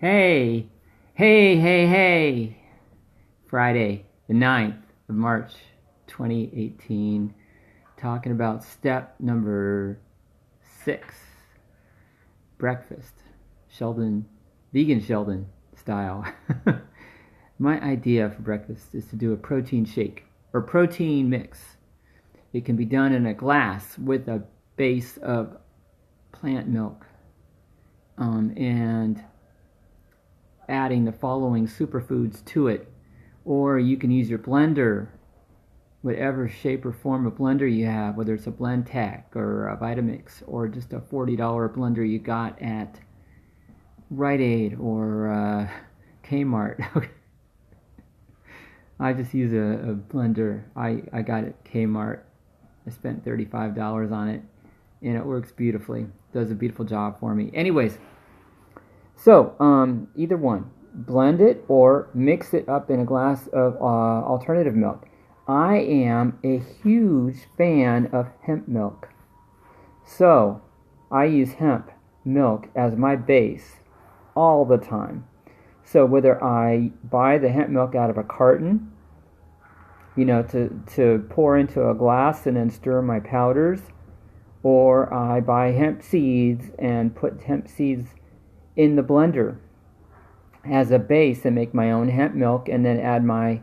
Hey, hey. Friday, the 9th of March, 2018. Talking about step number 6, breakfast. Sheldon, vegan Sheldon style. My idea for breakfast is to do a protein shake or protein mix. It can be done in a glass with a base of plant milk and adding the following superfoods to it. Or you can use your blender, whatever shape or form of blender you have, whether it's a Blend-Tec or a Vitamix or just a $40 blender you got at Rite Aid or Kmart. I just use a blender I got at Kmart. I spent $35 on it, and it works beautifully. Does a beautiful job for me. Anyways, so either one. Blend it or mix it up in a glass of alternative milk. I am a huge fan of hemp milk. So I use hemp milk as my base all the time. So whether I buy the hemp milk out of a carton, to pour into a glass and then stir my powders, or I buy hemp seeds and put hemp seeds in the blender as a base and make my own hemp milk and then add my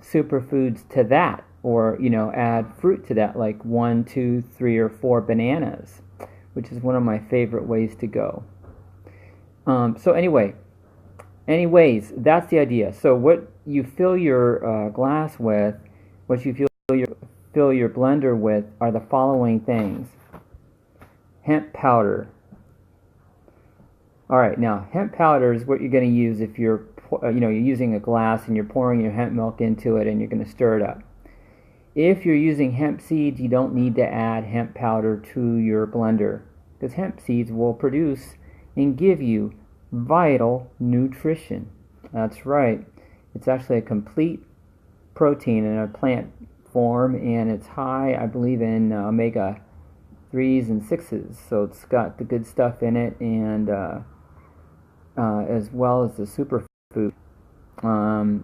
superfoods to that, or add fruit to that, like 1, 2, 3, or 4 bananas, which is one of my favorite ways to go. Anyways, that's the idea. So what you fill your glass with, what you fill your blender with, are the following things: hemp powder. All right, now hemp powder is what you're going to use if you're using a glass and you're pouring your hemp milk into it and you're going to stir it up. If you're using hemp seeds, you don't need to add hemp powder to your blender, because hemp seeds will produce and give you vital nutrition. That's right. It's actually a complete protein in a plant form, and it's high, I believe, in omega 3s and 6s. So it's got the good stuff in it, and as well as the superfood.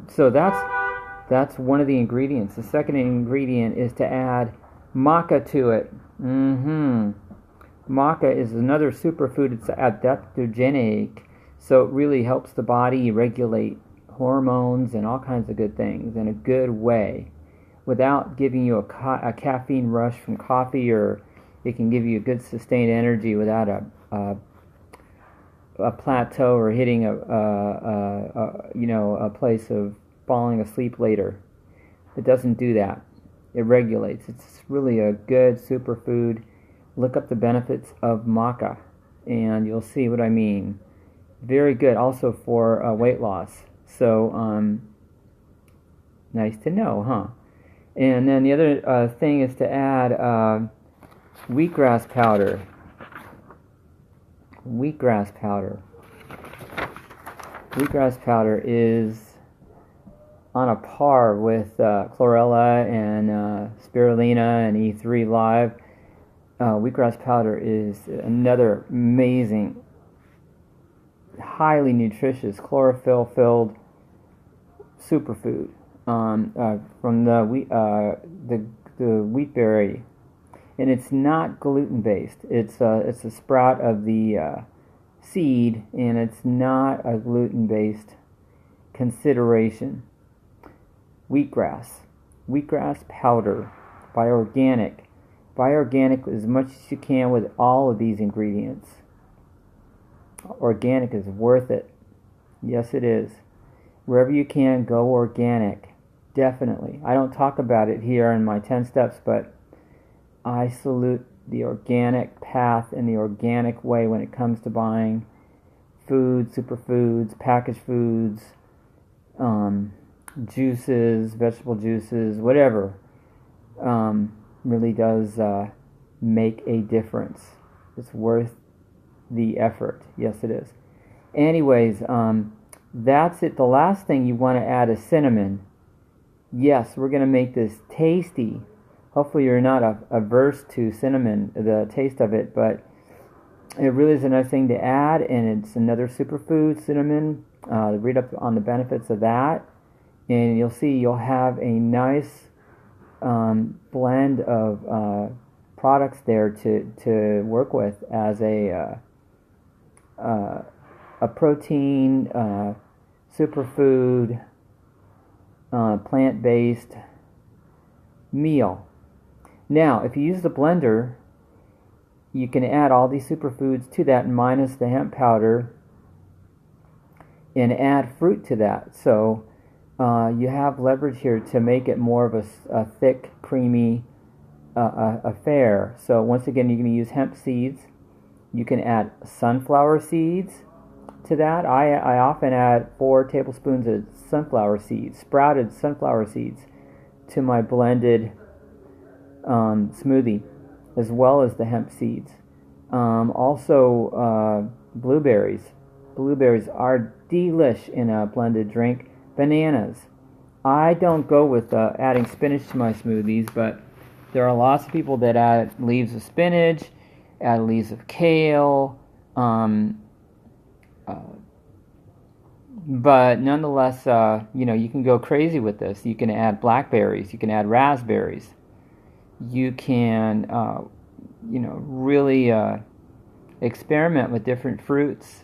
So that's one of the ingredients. The second ingredient is to add maca to it. Maca is another superfood. It's adaptogenic, so it really helps the body regulate hormones and all kinds of good things in a good way, without giving you a caffeine rush from coffee, or it can give you a good sustained energy without a plateau or hitting a place of falling asleep later. It doesn't do that. It regulates. It's really a good superfood. Look up the benefits of maca, and you'll see what I mean. Very good also for weight loss. So nice to know, huh? And then the other thing is to add wheatgrass powder. Wheatgrass powder is on a par with chlorella and spirulina and E3 Live. Wheatgrass powder is another amazing, highly nutritious, chlorophyll-filled superfood from the wheat berry. And it's not gluten-based. It's a sprout of the seed, and it's not a gluten-based consideration. Wheatgrass powder, organic as much as you can with all of these ingredients. Organic is worth it. Yes, it is. Wherever you can, go organic. Definitely. I don't talk about it here in my 10 steps, but I salute the organic path and the organic way when it comes to buying food, superfoods, packaged foods, juices, vegetable juices, whatever. Really does make a difference. It's worth the effort. Yes, it is. Anyways, that's it. The last thing you want to add is cinnamon. Yes, we're going to make this tasty. Hopefully you're not averse to cinnamon, the taste of it, but It really is a nice thing to add, and it's another superfood, cinnamon. Read up on the benefits of that, and you'll see you'll have a nice blend of products there to work with as a protein, superfood, plant-based meal. Now, if you use the blender, you can add all these superfoods to that minus the hemp powder and add fruit to that. So you have leverage here to make it more of a thick, creamy affair. So once again, you're going to use hemp seeds. You can add sunflower seeds to that. I often add 4 tablespoons of sunflower seeds, sprouted sunflower seeds, to my blended smoothie, as well as the hemp seeds. Also, blueberries. Blueberries are delish in a blended drink. Bananas. I don't go with adding spinach to my smoothies, but there are lots of people that add leaves of spinach, add leaves of kale, but nonetheless, you can go crazy with this. You can add blackberries, you can add raspberries, you can, really experiment with different fruits,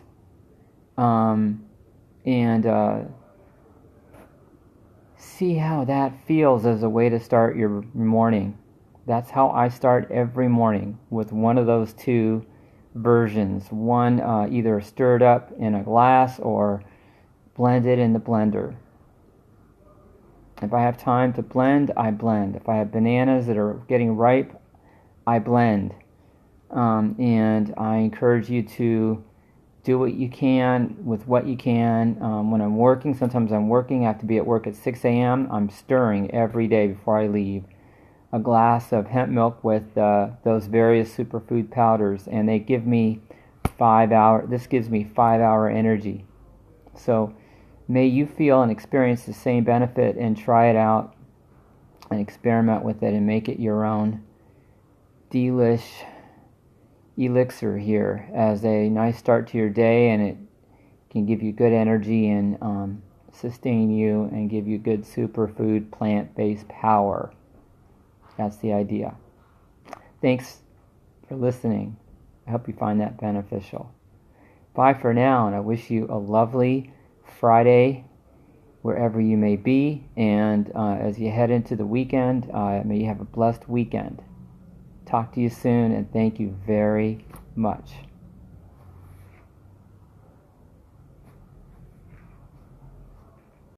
and see how that feels as a way to start your morning. That's how I start every morning, with one of those 2 versions. One either stirred up in a glass or blended in the blender. If I have time to blend, I blend. If I have bananas that are getting ripe, I blend. And I encourage you to do what you can with what you can. When I'm working, sometimes I'm working, I have to be at work at 6 a.m. I'm stirring every day before I leave a glass of hemp milk with those various superfood powders, and they give me 5 hour. This gives me 5-hour energy. So may you feel and experience the same benefit, and try it out and experiment with it and make it your own delish elixir here as a nice start to your day, and it can give you good energy and sustain you and give you good superfood plant-based power. That's the idea. Thanks for listening. I hope you find that beneficial. Bye for now, and I wish you a lovely Friday wherever you may be, and as you head into the weekend, may you have a blessed weekend. Talk to you soon, and thank you very much.